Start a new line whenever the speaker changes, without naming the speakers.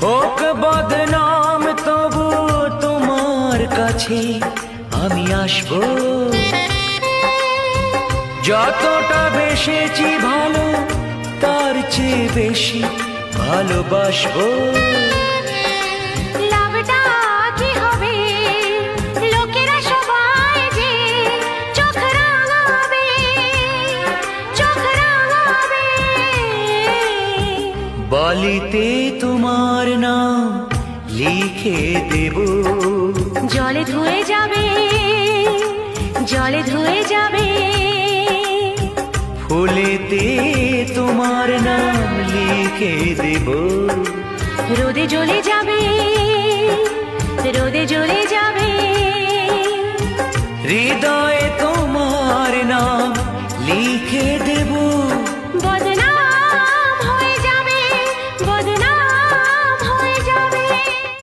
হোক বদনাম তবু তোমার কাছে আমি আসবো। যতটা বেসেছি ভালো তার চেয়ে বেশি ভালোবাসবো।
লাভটা কি হবে লোকেরা সবাই যে চোখ রাঙাবে, চোখ রাঙাবে।
বালিতে তোমার নাম লিখে দেব,
জলে ধুয়ে যাবে, জলে ধুয়ে যাবে।
ফুলেতে তোমার নাম লিখে দেব,
রোদে জ্বলে যাবে, রোদে জ্বলে